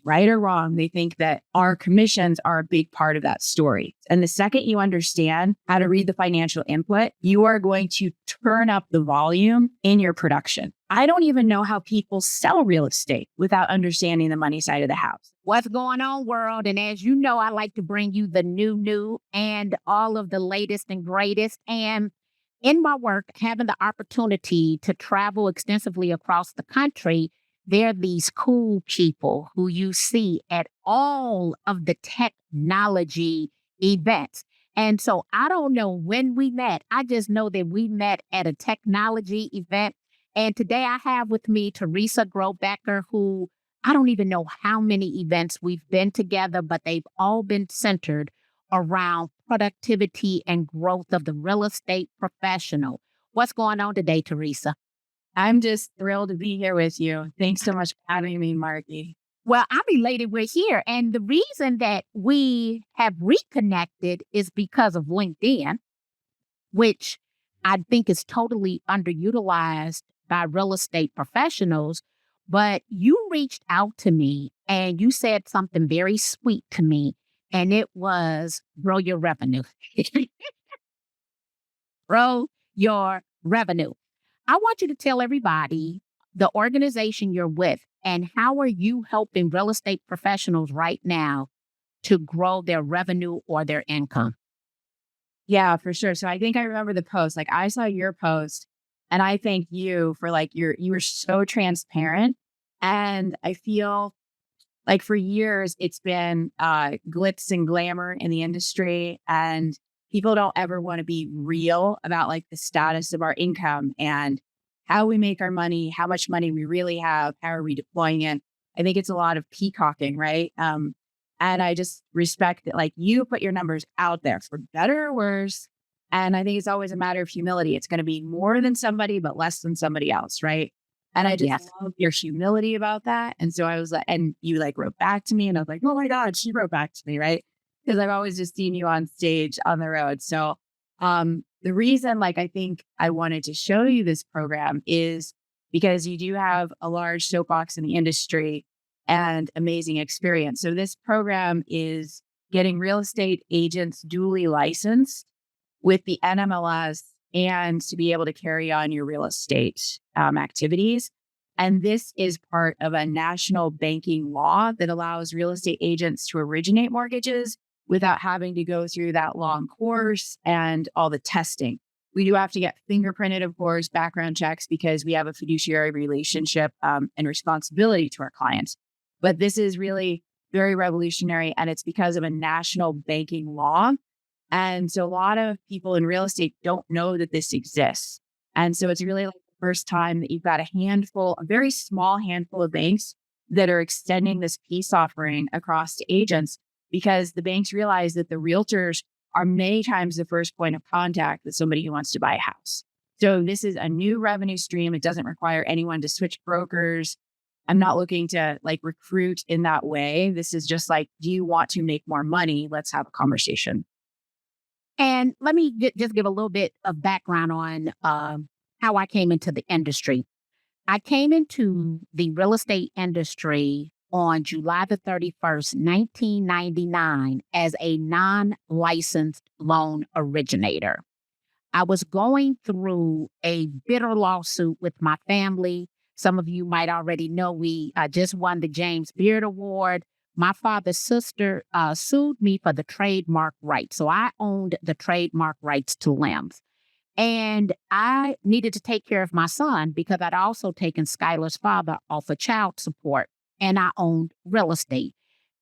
right or wrong, they think that our commissions are a big part of that story. And the second you understand how to read the financial input, you are going to turn up the volume in your production. I don't even know how people sell real estate without understanding the money side of the house. What's going on, world? And as you know, I like to bring you the new and all of the latest and greatest. And in my work, having the opportunity to travel extensively across the country, there are these cool people who you see at all of the technology events. And so I don't know when we met. I just know that we met at a technology event. And today I have with me Teresa Grobecker, who I don't even know how many events we've been together, but they've all been centered around productivity and growth of the real estate professional. What's going on today, Teresa? I'm just thrilled to be here with you. Thanks so much for having me, Marky. Well, I'm elated we're here. And the reason that we have reconnected is because of LinkedIn, which I think is totally underutilized by real estate professionals. But you reached out to me and you said something very sweet to me, and it was grow your revenue. Grow your revenue. I want you to tell everybody the organization you're with and how are you helping real estate professionals right now to grow their revenue or their income? Yeah, for sure. So I think I remember the post. Like I saw your post and I thank you for like you were so transparent. And I feel like for years it's been glitz and glamour in the industry and people don't ever want to be real about like the status of our income and how we make our money, how much money we really have, how are we deploying it. I think it's a lot of peacocking, right? And I just respect that, like you put your numbers out there for better or worse. And I think it's always a matter of humility. It's going to be more than somebody, but less than somebody else, right? And I just Yes. love your humility about that. And so I was like, and you like wrote back to me and I was like, oh my God, she wrote back to me, right? Because I've always just seen you on stage on the road. So the reason like I think I wanted to show you this program is because you do have a large soapbox in the industry and amazing experience. So this program is getting real estate agents duly licensed with the NMLS and to be able to carry on your real estate activities. And this is part of a national banking law that allows real estate agents to originate mortgages without having to go through that long course and all the testing. We do have to get fingerprinted, of course, background checks because we have a fiduciary relationship and responsibility to our clients. But this is really very revolutionary and it's because of a national banking law. And so a lot of people in real estate don't know that this exists. And so it's really like the first time that you've got a very small handful of banks that are extending this peace offering across to agents because the banks realize that the realtors are many times the first point of contact with somebody who wants to buy a house. So this is a new revenue stream. It doesn't require anyone to switch brokers. I'm not looking to like recruit in that way. This is just like, do you want to make more money? Let's have a conversation. And let me just give a little bit of background on how I came into the industry. I came into the real estate industry on July the 31st, 1999, as a non-licensed loan originator. I was going through a bitter lawsuit with my family. Some of you might already know we just won the James Beard Award. My father's sister sued me for the trademark rights. So I owned the trademark rights to Lemons. And I needed to take care of my son because I'd also taken Skylar's father off of child support and I owned real estate.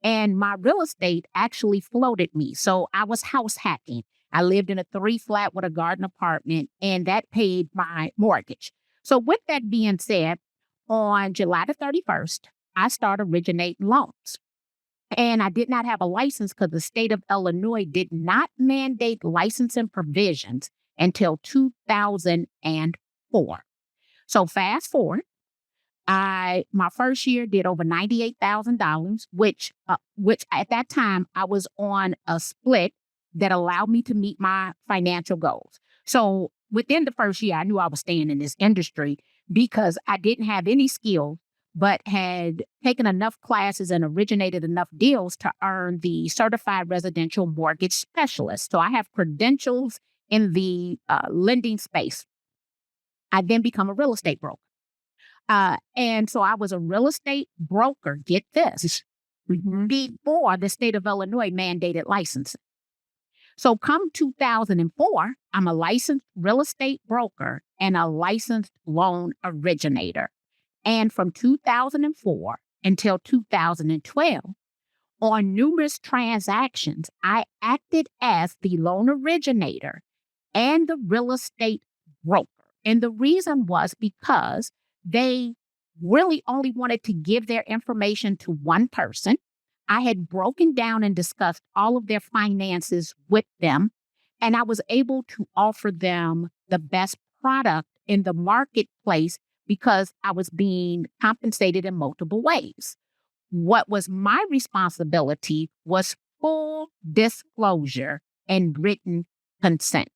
And my real estate actually floated me. So I was house hacking. I lived in a 3-flat with a garden apartment and that paid my mortgage. So with that being said, on July the 31st, I started originating loans. And I did not have a license because the state of Illinois did not mandate licensing provisions until 2004. So fast forward, my first year did over $98,000, which at that time I was on a split that allowed me to meet my financial goals. So within the first year, I knew I was staying in this industry because I didn't have any skill but had taken enough classes and originated enough deals to earn the certified residential mortgage specialist. So I have credentials in the lending space. I then become a real estate broker. And so I was a real estate broker, get this, Mhm. before the state of Illinois mandated licensing. So come 2004, I'm a licensed real estate broker and a licensed loan originator. And from 2004 until 2012, on numerous transactions, I acted as the loan originator and the real estate broker. And the reason was because they really only wanted to give their information to one person. I had broken down and discussed all of their finances with them, and I was able to offer them the best product in the marketplace because I was being compensated in multiple ways. What was my responsibility was full disclosure and written consent.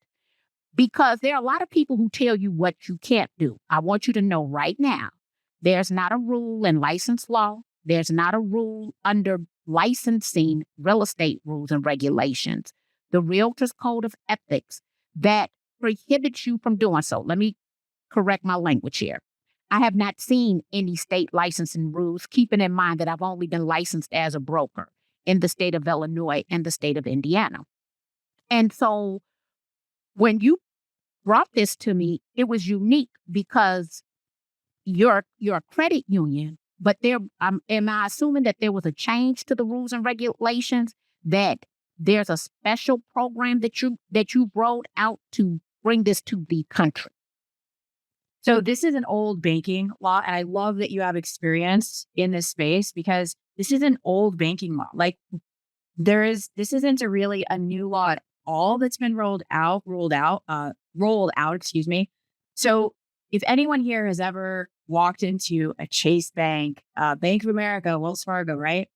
Because there are a lot of people who tell you what you can't do. I want you to know right now, there's not a rule in license law. There's not a rule under licensing real estate rules and regulations, the Realtors Code of Ethics, that prohibits you from doing so. Let me correct my language here. I have not seen any state licensing rules, keeping in mind that I've only been licensed as a broker in the state of Illinois and the state of Indiana. And so when you brought this to me, it was unique because you're a credit union, but there am I assuming that there was a change to the rules and regulations, that there's a special program that you rolled out to bring this to the country? So this is an old banking law, and I love that you have experience in this space because this is an old banking law. Like this isn't really a new law at all that's been rolled out, excuse me. So if anyone here has ever walked into a Chase Bank, Bank of America, Wells Fargo, right?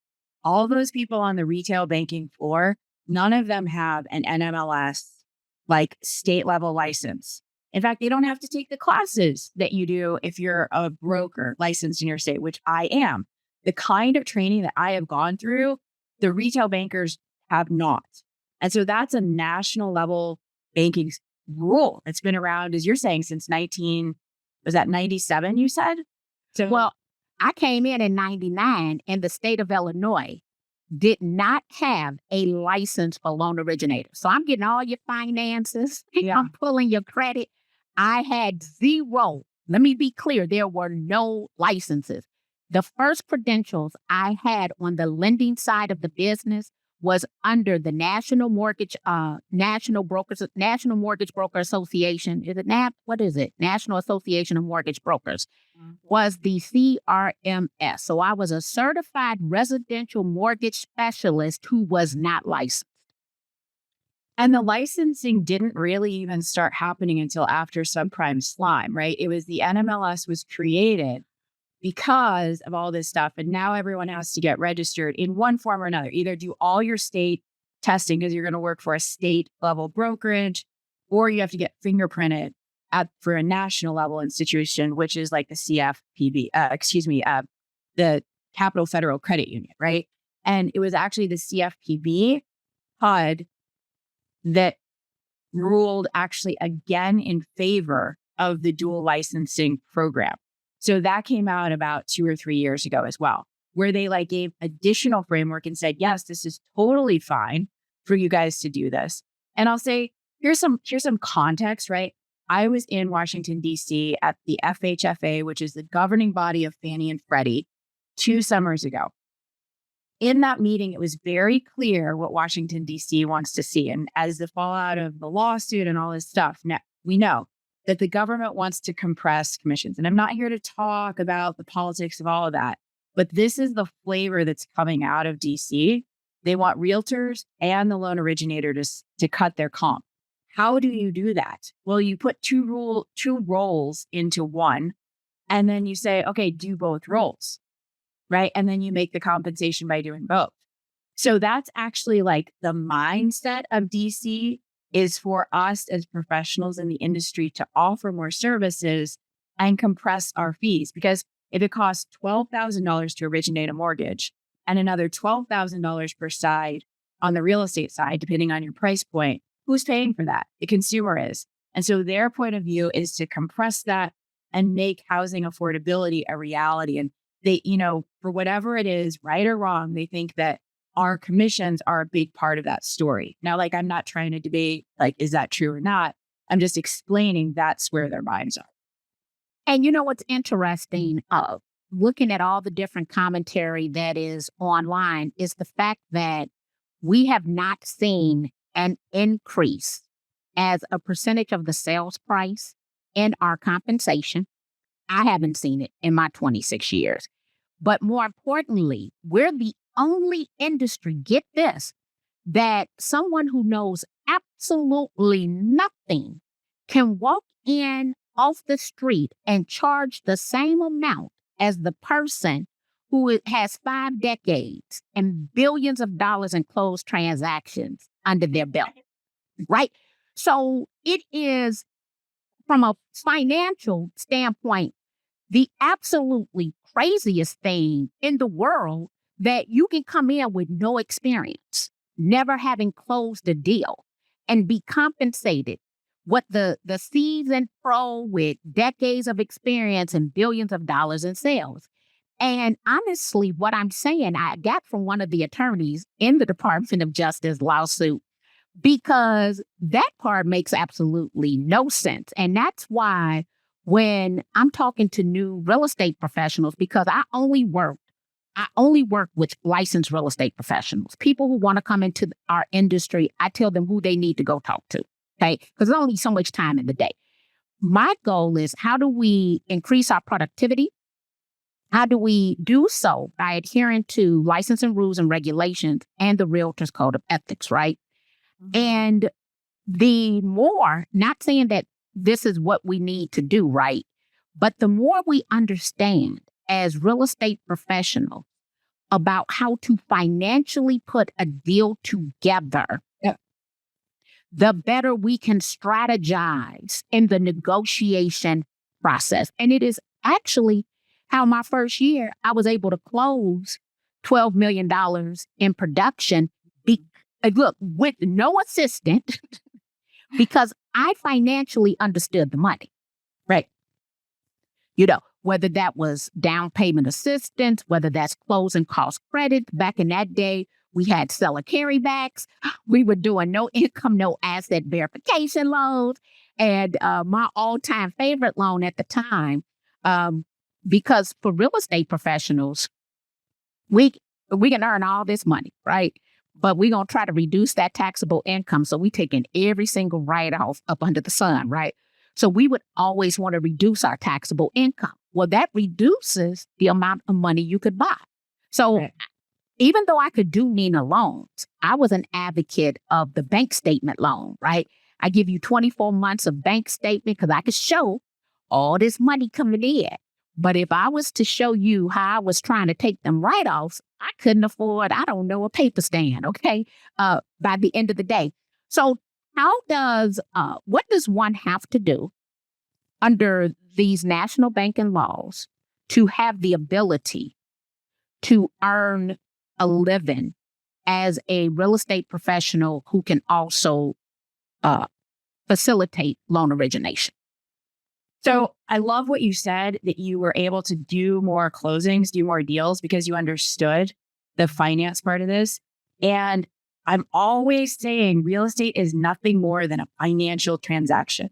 All those people on the retail banking floor, none of them have an NMLS, like state level license. In fact, they don't have to take the classes that you do if you're a broker licensed in your state, which I am. The kind of training that I have gone through, the retail bankers have not. And so that's a national level banking rule. It's been around, as you're saying, since 97, you said? So, Well, I came in 99, and the state of Illinois did not have a license for loan originator. So I'm getting all your finances. yeah. I'm pulling your credit. I had zero. Let me be clear. There were no licenses. The first credentials I had on the lending side of the business was under the National Mortgage Broker Association. Is it NAB? What is it? National Association of Mortgage Brokers. Was the CRMS. So I was a certified residential mortgage specialist who was not licensed. And the licensing didn't really even start happening until after subprime slime, right? It was the NMLS was created because of all this stuff. And now everyone has to get registered in one form or another. Either do all your state testing because you're going to work for a state level brokerage, or you have to get fingerprinted for a national level institution, which is like the CFPB, the Capital Federal Credit Union, right? And it was actually the CFPB HUD that ruled actually again in favor of the dual licensing program. So that came out about 2 or 3 years ago as well, where they like gave additional framework and said, yes, this is totally fine for you guys to do this. And I'll say, here's some context, right? I was in Washington, D.C. at the FHFA, which is the governing body of Fannie and Freddie, 2 summers ago. In that meeting, it was very clear what Washington, D.C. wants to see. And as the fallout of the lawsuit and all this stuff, now we know that the government wants to compress commissions. And I'm not here to talk about the politics of all of that, but this is the flavor that's coming out of D.C. They want realtors and the loan originator to cut their comp. How do you do that? Well, you put two roles into one, and then you say, okay, do both roles, right? And then you make the compensation by doing both. So that's actually like the mindset of DC is for us as professionals in the industry to offer more services and compress our fees. Because if it costs $12,000 to originate a mortgage and another $12,000 per side on the real estate side, depending on your price point, who's paying for that? The consumer is. And so their point of view is to compress that and make housing affordability a reality. And they, for whatever it is, right or wrong, they think that our commissions are a big part of that story. Now, like, I'm not trying to debate, like, is that true or not? I'm just explaining that's where their minds are. And you know what's interesting, looking at all the different commentary that is online, is the fact that we have not seen an increase as a percentage of the sales price in our compensation. I haven't seen it in my 26 years. But more importantly, we're the only industry, get this, that someone who knows absolutely nothing can walk in off the street and charge the same amount as the person who has 5 decades and billions of dollars in closed transactions under their belt, right? So it is, from a financial standpoint, the absolutely craziest thing in the world that you can come in with no experience, never having closed a deal, and be compensated what the seasoned pro with decades of experience and billions of dollars in sales. And honestly, what I'm saying, I got from one of the attorneys in the Department of Justice lawsuit, because that part makes absolutely no sense. And that's why when I'm talking to new real estate professionals, because I only work with licensed real estate professionals, people who want to come into our industry. I tell them who they need to go talk to, okay? Because there's only so much time in the day. My goal is, how do we increase our productivity? How do we do so? By adhering to licensing rules and regulations and the Realtors Code of Ethics, right? And the more, not saying that this is what we need to do, right? But the more we understand as real estate professionals about how to financially put a deal together, Yep. the better we can strategize in the negotiation process. And it is actually how my first year I was able to close $12 million in production. Look, with no assistant, because I financially understood the money, right? Whether that was down payment assistance, whether that's closing cost credit. Back in that day, we had seller carrybacks. We were doing no income, no asset verification loans. And my all-time favorite loan at the time, because for real estate professionals, we can earn all this money, right? But we're going to try to reduce that taxable income. So we taking every single write-off up under the sun, right? So we would always want to reduce our taxable income. Well, that reduces the amount of money you could buy. So Right. Even though I could do Nina loans, I was an advocate of the bank statement loan, right? I give you 24 months of bank statement because I could show all this money coming in. But if I was to show you how I was trying to take them write-offs, I couldn't afford, I don't know, a paper stand, okay, by the end of the day. So what does one have to do under these national banking laws to have the ability to earn a living as a real estate professional who can also facilitate loan origination? So I love what you said, that you were able to do more closings, do more deals because you understood the finance part of this. And I'm always saying real estate is nothing more than a financial transaction.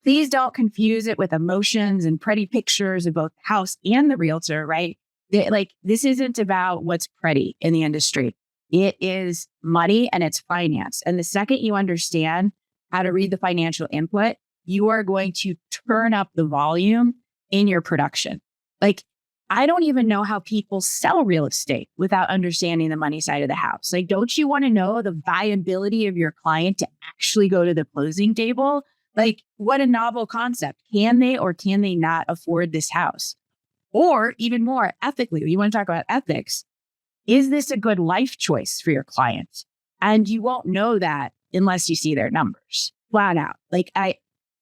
Please don't confuse it with emotions and pretty pictures of both the house and the realtor, right? This isn't about what's pretty in the industry. It is money and it's finance. And the second you understand how to read the financial input, you are going to turn up the volume in your production. Like, I don't even know how people sell real estate without understanding the money side of the house. Like, don't you want to know the viability of your client to actually go to the closing table? Like, what a novel concept. Can they or can they not afford this house? Or even more ethically, you want to talk about ethics. Is this a good life choice for your client? And you won't know that unless you see their numbers flat out. Like, I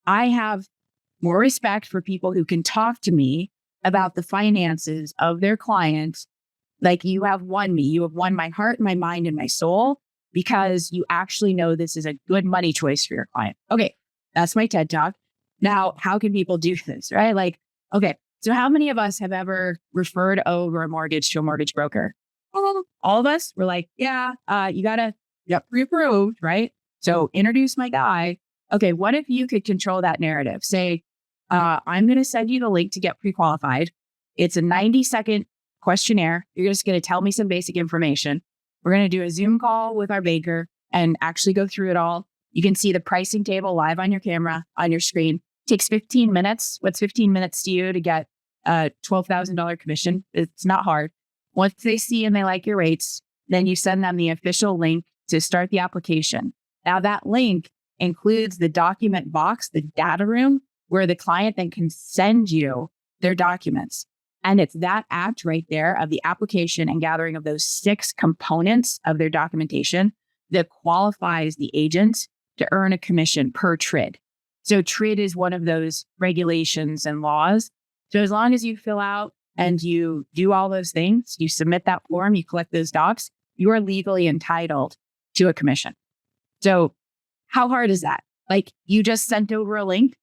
have more respect for people who can talk to me about the finances of their client, like you have won me. You have won my heart, my mind, and my soul because you actually know this is a good money choice for your client. Okay, that's my TED Talk. Now, how can people do this, right? Like, okay, so how many of us have ever referred over a mortgage to a mortgage broker? All of us were like, yeah, you got to get pre-approved, right? So introduce my guy. Okay, what if you could control that narrative? Say, I'm going to send you the link to get pre-qualified. It's a 90-second questionnaire. You're just going to tell me some basic information. We're going to do a Zoom call with our banker and actually go through it all. You can see the pricing table live on your camera, on your screen. Takes 15 minutes. What's 15 minutes to you to get a $12,000 commission? It's not hard. Once they see and they like your rates, then you send them the official link to start the application. Now that link includes the document box, the data room, where the client then can send you their documents. And it's that act right there of the application and gathering of those 6 components of their documentation that qualifies the agent to earn a commission per TRID. So TRID is one of those regulations and laws. So as long as you fill out and you do all those things, you submit that form, you collect those docs, you are legally entitled to a commission. So how hard is that? Like you just sent over a link.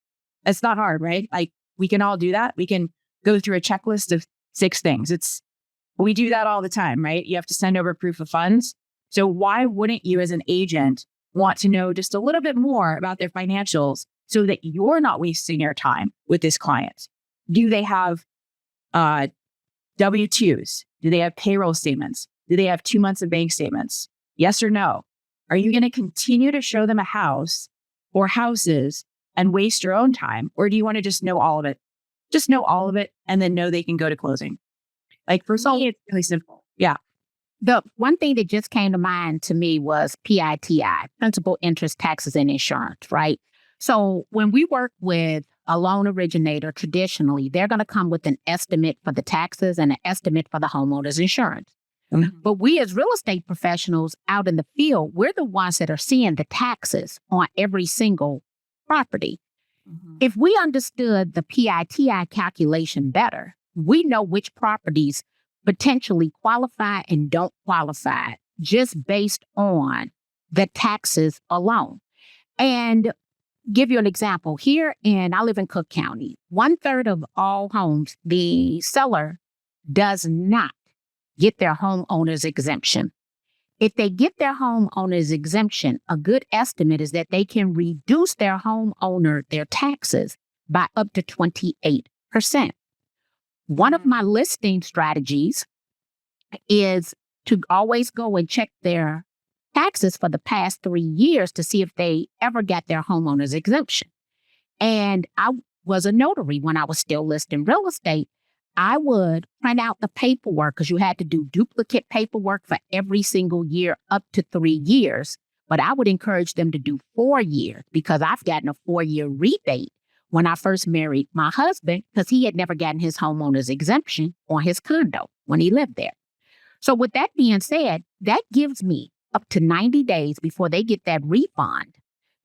It's not hard, right? Like we can all do that. We can go through a checklist of 6 things. We do that all the time, right? You have to send over proof of funds. So why wouldn't you as an agent want to know just a little bit more about their financials so that you're not wasting your time with this client? Do they have W-2s? Do they have payroll statements? Do they have 2 months of bank statements? Yes or no? Are you going to continue to show them a house or houses and waste your own time? Or do you want to just know all of it? Just know all of it and then know they can go to closing. Like for me, it's really simple. Yeah. The one thing that just came to mind to me was PITI, principal, interest, taxes, and insurance, right? So when we work with a loan originator, traditionally, they're going to come with an estimate for the taxes and an estimate for the homeowner's insurance. Mm-hmm. But we as real estate professionals out in the field, we're the ones that are seeing the taxes on every single property. Mm-hmm. If we understood the PITI calculation better, we know which properties potentially qualify and don't qualify just based on the taxes alone. And give you an example. I live in Cook County. 1/3 of all homes, the seller does not get their homeowner's exemption. If they get their homeowner's exemption, a good estimate is that they can reduce their their taxes by up to 28%. One of my listing strategies is to always go and check their taxes for the past 3 years to see if they ever got their homeowner's exemption. And I was a notary when I was still listing real estate. I would print out the paperwork because you had to do duplicate paperwork for every single year up to 3 years. But I would encourage them to do 4 years because I've gotten a 4-year rebate when I first married my husband because he had never gotten his homeowner's exemption on his condo when he lived there. So with that being said, that gives me up to 90 days before they get that refund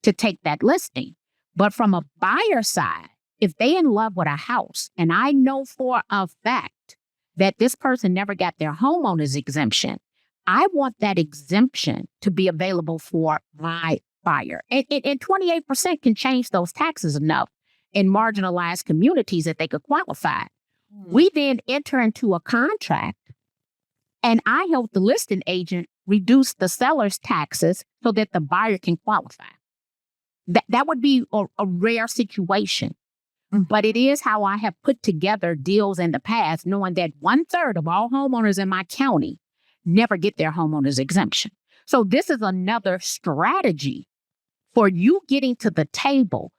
to take that listing. But from a buyer side, if they in love with a house and I know for a fact that this person never got their homeowner's exemption, I want that exemption to be available for my buyer. And 28% can change those taxes enough in marginalized communities that they could qualify. We then enter into a contract and I help the listing agent reduce the seller's taxes so that the buyer can qualify. That would be a rare situation. But it is how I have put together deals in the past, knowing that 1/3 of all homeowners in my county never get their homeowner's exemption. So this is another strategy for you getting to the table.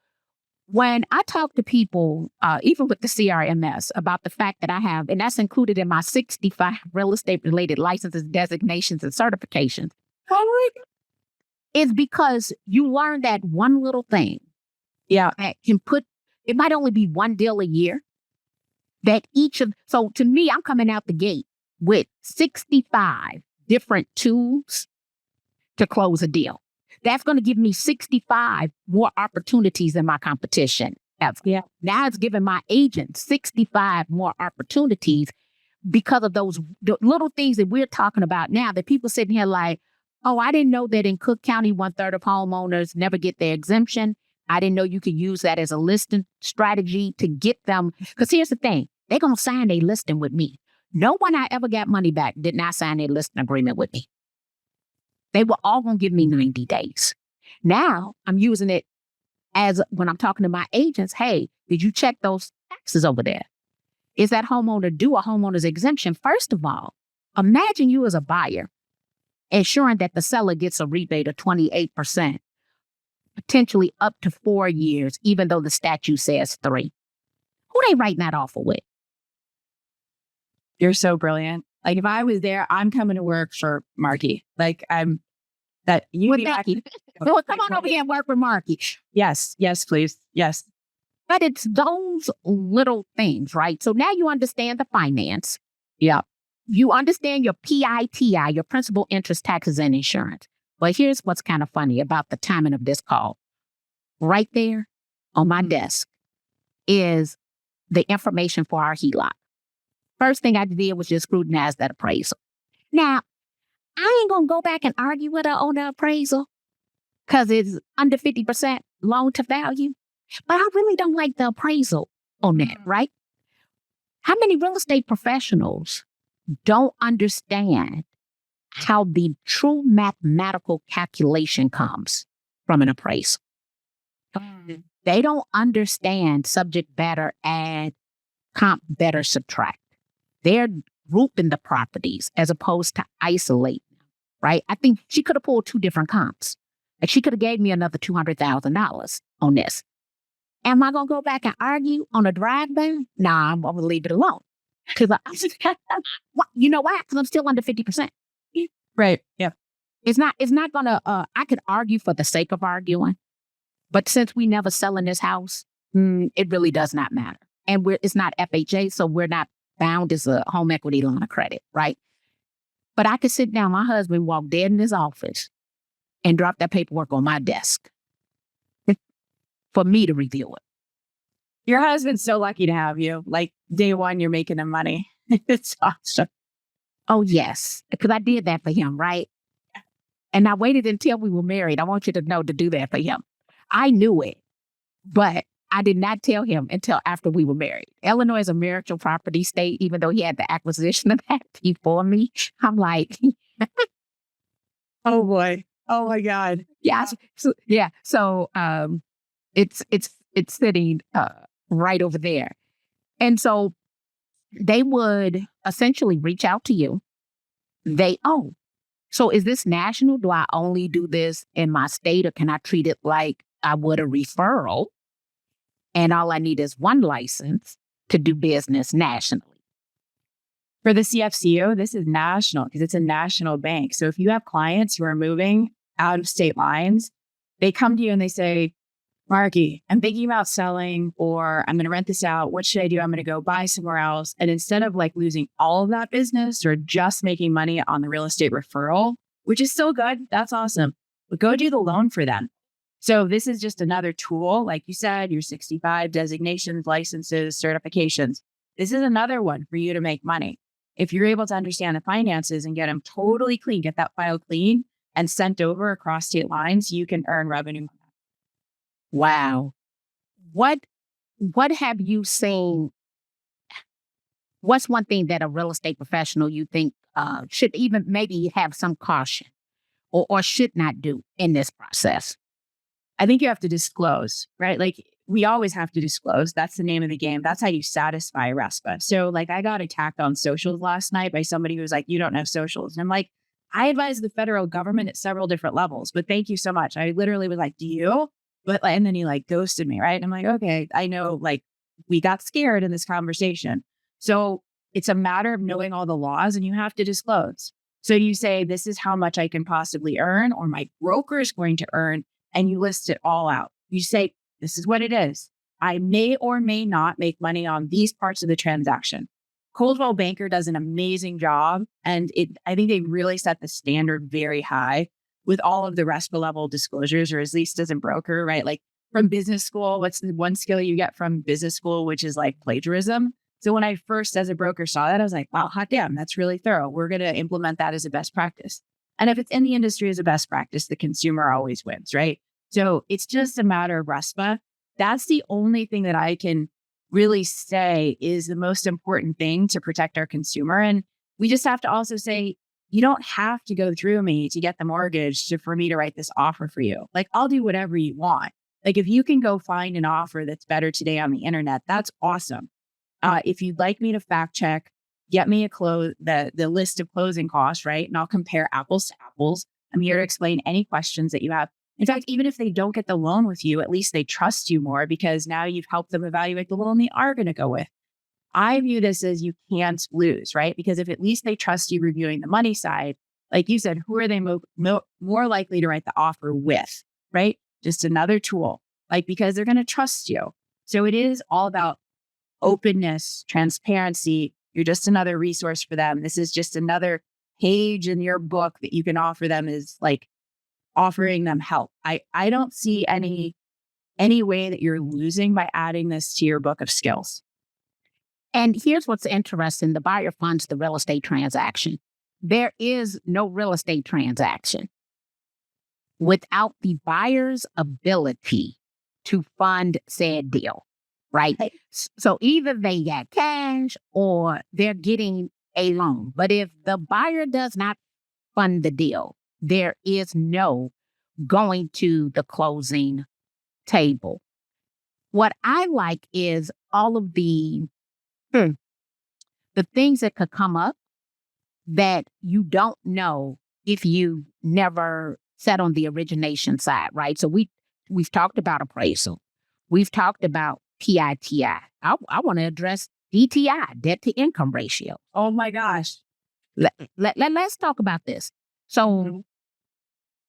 When I talk to people, even with the CRMS, about the fact that I have, and that's included in my 65 real estate-related licenses, designations, and certifications, it's because you learn that one little thing. Yeah. That can it might only be one deal a year. So to me, I'm coming out the gate with 65 different tools to close a deal. That's going to give me 65 more opportunities than my competition. ever. Yeah. Now it's giving my agent 65 more opportunities because of those the little things that we're talking about now that people sitting here like, oh, I didn't know that in Cook County, 1/3 of homeowners never get their exemption. I didn't know you could use that as a listing strategy to get them. Because here's the thing, they're going to sign a listing with me. No one I ever got money back did not sign a listing agreement with me. They were all going to give me 90 days. Now I'm using it as when I'm talking to my agents, hey, did you check those taxes over there? Is that homeowner due a homeowner's exemption? First of all, imagine you as a buyer ensuring that the seller gets a rebate of 28%, potentially up to 4 years, even though the statute says 3. Who they writing that offer with? You're so brilliant. Like if I was there, I'm coming to work for Marky. Like I'm that you With be back. Becky. Well, come on over here and work with Marky. Yes, yes, please. Yes. But it's those little things, right? So now you understand the finance. Yeah. You understand your PITI, your principal, interest, taxes, and insurance. But here's what's kind of funny about the timing of this call. Right there on my desk is the information for our HELOC. First thing I did was just scrutinize that appraisal. Now, I ain't going to go back and argue with her on the appraisal because it's under 50% loan to value. But I really don't like the appraisal on that, right? How many real estate professionals don't understand how the true mathematical calculation comes from an appraisal? They don't understand subject, better, add, comp, better, subtract. They're grouping the properties as opposed to isolating them, right? I think she could have pulled 2 different comps. Like she could have gave me another $200,000 on this. Am I going to go back and argue on a drive-by? Nah, I'm going to leave it alone. Because you know why? Because I'm still under 50%. Right. Yeah. It's not going to, I could argue for the sake of arguing. But since we never sell in this house, it really does not matter. And it's not FHA, so we're not bound as a home equity line of credit, right? But I could sit down, my husband walk dead in his office and drop that paperwork on my desk for me to review it. Your husband's so lucky to have you. Like day one, you're making him money. It's awesome. Oh, yes. Because I did that for him, right? And I waited until we were married. I want you to know to do that for him. I knew it, but I did not tell him until after we were married. Illinois is a marital property state, even though he had the acquisition of that before me. I'm like, oh boy. Oh my God. Yeah. So it's sitting right over there. And so they would essentially reach out to you. So is this national? Do I only do this in my state, or can I treat it like I would a referral? And all I need is one license to do business nationally. For the CFCO, this is national because it's a national bank. So if you have clients who are moving out of state lines, they come to you and they say, Marky, I'm thinking about selling, or I'm going to rent this out. What should I do? I'm going to go buy somewhere else. And instead of like losing all of that business or just making money on the real estate referral, which is still good, that's awesome, but go do the loan for them. So this is just another tool. Like you said, your 65 designations, licenses, certifications. This is another one for you to make money. If you're able to understand the finances and get them totally clean, get that file clean and sent over across state lines, you can earn revenue. Wow. What have you seen? What's one thing that a real estate professional you think should even maybe have some caution or should not do in this process? I think you have to disclose, right? Like we always have to disclose. That's the name of the game. That's how you satisfy RESPA. So like I got attacked on socials last night by somebody who was like, you don't know socials. And I'm like, I advise the federal government at several different levels, but thank you so much. I literally was like, do you? But and then he like ghosted me, right? And I'm like, okay, I know like we got scared in this conversation. So it's a matter of knowing all the laws and you have to disclose. So you say, this is how much I can possibly earn or my broker is going to earn. And you list it all out. You say, this is what it is. I may or may not make money on these parts of the transaction. Coldwell Banker does an amazing job. And I think they really set the standard very high with all of the RESPA level disclosures, or at least as a broker, right? Like from business school, what's the one skill you get from business school, which is like plagiarism. So when I first, as a broker, saw that, I was like, wow, hot damn, that's really thorough. We're going to implement that as a best practice. And if it's in the industry as a best practice, the consumer always wins, right? So it's just a matter of RESPA. That's the only thing that I can really say is the most important thing to protect our consumer. And we just have to also say, you don't have to go through me to get the mortgage for me to write this offer for you. Like, I'll do whatever you want. Like, if you can go find an offer that's better today on the internet, that's awesome. If you'd like me to fact check, get me the list of closing costs, right? And I'll compare apples to apples. I'm here to explain any questions that you have. In fact, even if they don't get the loan with you, at least they trust you more because now you've helped them evaluate the loan they are going to go with. I view this as you can't lose, right? Because if at least they trust you reviewing the money side, like you said, who are they more likely to write the offer with, right? Just another tool, like, because they're going to trust you. So it is all about openness, transparency. You're just another resource for them. This is just another page in your book that you can offer them, is like offering them help. I don't see any way that you're losing by adding this to your book of skills. And here's what's interesting. The buyer funds the real estate transaction. There is no real estate transaction without the buyer's ability to fund said deal, right? Right. So either they got cash or they're getting a loan. But if the buyer does not fund the deal, there is no going to the closing table. What I like is all of the things that could come up that you don't know if you never sat on the origination side, right? So we've talked about appraisal. We've talked about PITI. I want to address DTI, debt to income ratio. Oh my gosh. Let's talk about this. So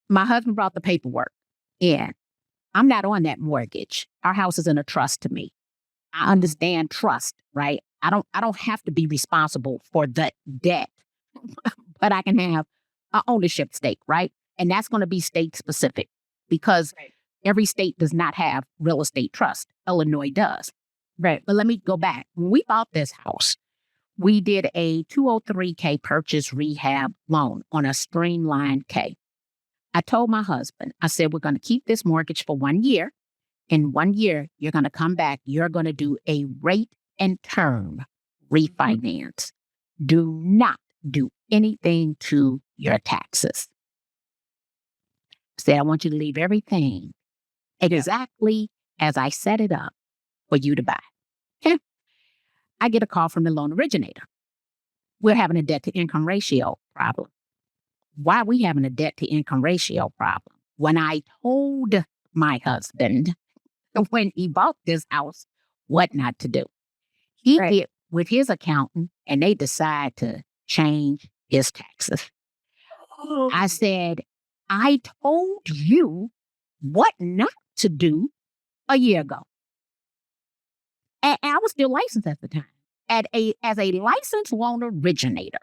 my husband brought the paperwork in. I'm not on that mortgage. Our house is in a trust to me. I understand trust, right? I don't have to be responsible for the debt, but I can have an ownership stake, right? And that's going to be state specific because every state does not have real estate trust. Illinois does. Right. But let me go back. When we bought this house, we did a 203K purchase rehab loan on a streamlined K. I told my husband, I said, we're going to keep this mortgage for 1 year. In 1 year, you're going to come back. You're going to do a rate and term refinance. Do not do anything to your taxes. I said, I want you to leave everything exactly as I set it up for you to buy. Okay. I get a call from the loan originator. We're having a debt to income ratio problem. Why are we having a debt to income ratio problem? When I told my husband when he bought this house what not to do, he get with his accountant and they decide to change his taxes. Oh. I said, I told you what not to do a year ago. And I was still licensed at the time. As a licensed loan originator,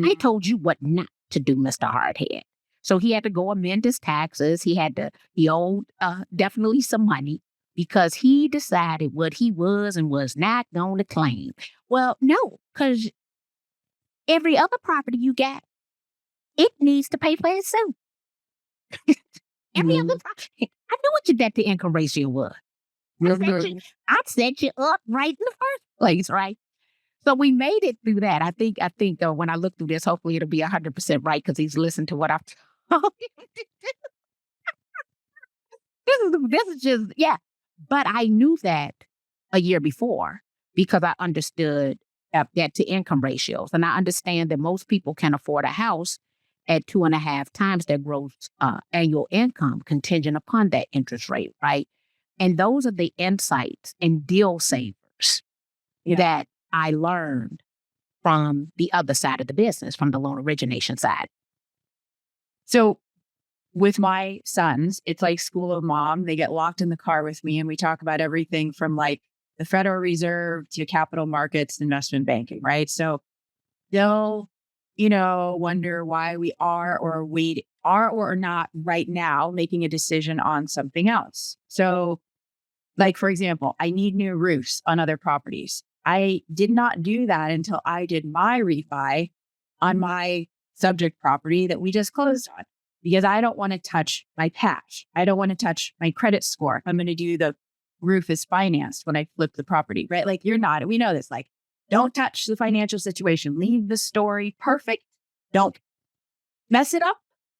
I told you what not to do, Mr. Hardhead. So he had to go amend his taxes. He owed definitely some money because he decided what he was and was not going to claim. Well, no, because every other property you got, it needs to pay for itself. Every other property. I knew what your debt to income ratio was. I set you up right in the first place, right? So we made it through that. I think when I look through this, hopefully it'll be 100% right because he's listened to what I've told him to do. This is just, yeah. But I knew that a year before because I understood debt to income ratios. And I understand that most people can afford a house at 2.5 times their gross annual income contingent upon that interest rate, right? And those are the insights and deal savers that I learned from the other side of the business, from the loan origination side. So with my sons, it's like school of mom. They get locked in the car with me and we talk about everything from like the Federal Reserve to capital markets, investment banking, right? So they'll wonder why we are or not right now making a decision on something else. So, like, for example, I need new roofs on other properties. I did not do that until I did my refi on my subject property that we just closed on because I don't want to touch my patch. I don't want to touch my credit score. If I'm going to do the roof is financed when I flip the property, right? Like, we know this, like, don't touch the financial situation. Leave the story perfect. Don't mess it up.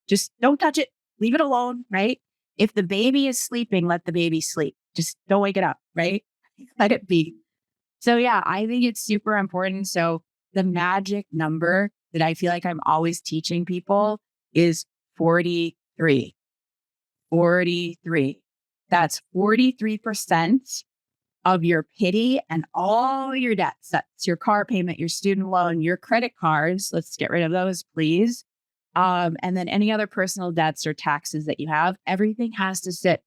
Just don't touch it. Leave it alone, right? If the baby is sleeping, let the baby sleep. Just don't wake it up, right? Let it be. So yeah, I think it's super important. So the magic number that I feel like I'm always teaching people is 43. 43. That's 43% of your pity and all your debts. That's your car payment, your student loan, your credit cards. Let's get rid of those, please. And then any other personal debts or taxes that you have, everything has to sit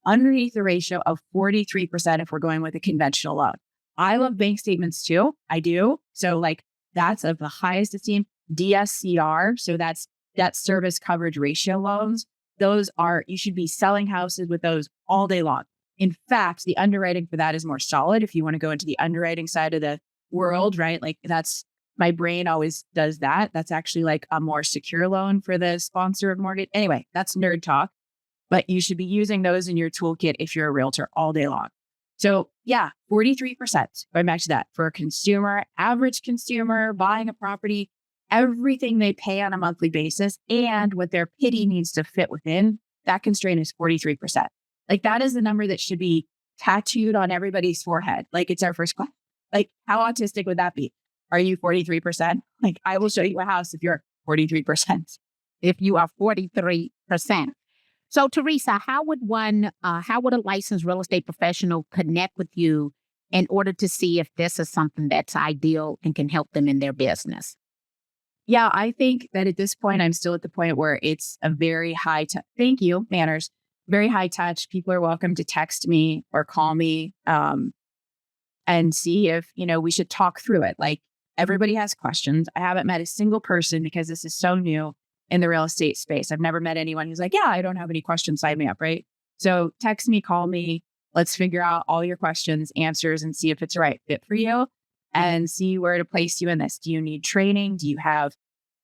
underneath the ratio of 43% if we're going with a conventional loan. I love bank statements too. I do. So like that's of the highest esteem. DSCR. So that's debt service coverage ratio loans. You should be selling houses with those all day long. In fact, the underwriting for that is more solid if you want to go into the underwriting side of the world, right? Like my brain always does that. That's actually like a more secure loan for the sponsor of mortgage. Anyway, that's nerd talk, but you should be using those in your toolkit if you're a realtor all day long. So yeah, 43%, going back to that, for a consumer, average consumer buying a property, everything they pay on a monthly basis and what their pity needs to fit within, that constraint is 43%. Like that is the number that should be tattooed on everybody's forehead. Like it's our first class. Like how autistic would that be? Are you 43%? Like I will show you a house if you're 43%. If you are 43%. So Teresa, how would a licensed real estate professional connect with you in order to see if this is something that's ideal and can help them in their business? Yeah, I think that at this point, I'm still at the point where it's a very high touch. Thank you, manners. Very high touch. People are welcome to text me or call me and see if, we should talk through it. Like everybody has questions. I haven't met a single person because this is so new in the real estate space. I've never met anyone who's like, yeah, I don't have any questions, sign me up, right? So text me, call me. Let's figure out all your questions, answers, and see if it's the right fit for you and see where to place you in this. Do you need training? Do you have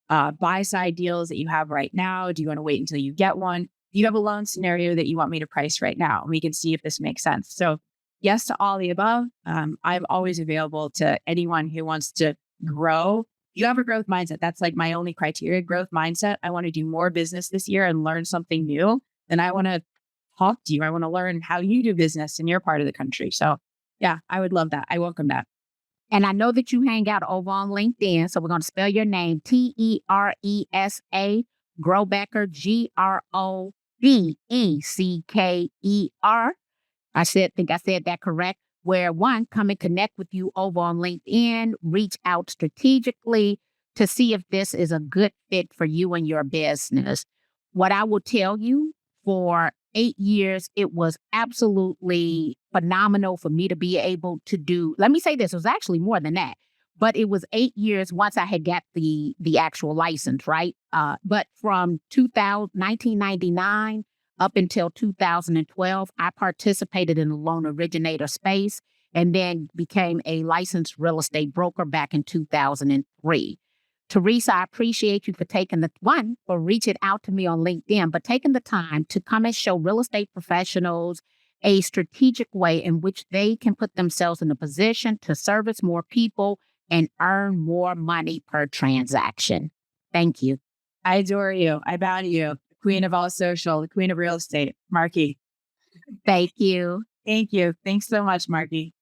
buy-side deals that you have right now? Do you want to wait until you get one? Do you have a loan scenario that you want me to price right now? We can see if this makes sense. So yes to all the above. I'm always available to anyone who wants to grow. You have a growth mindset. That's like my only criteria, growth mindset. I want to do more business this year and learn something new. Then I want to talk to you. I want to learn how you do business in your part of the country. So yeah, I would love that. I welcome that. And I know that you hang out over on LinkedIn. So we're going to spell your name Teresa Grobecker, Grobecker. Think I said that correct. Where one, come and connect with you over on LinkedIn, reach out strategically to see if this is a good fit for you and your business. What I will tell you, for 8 years, it was absolutely phenomenal for me to be able to do. Let me say this, it was actually more than that, but it was 8 years once I had got the actual license, right? But from 1999 up until 2012, I participated in the loan originator space and then became a licensed real estate broker back in 2003. Teresa, I appreciate you for for reaching out to me on LinkedIn, but taking the time to come and show real estate professionals a strategic way in which they can put themselves in a position to service more people and earn more money per transaction. Thank you. I adore you. I bow to you. Queen of all social, the queen of real estate, Marky. Thank you. Thank you. Thanks so much, Marky.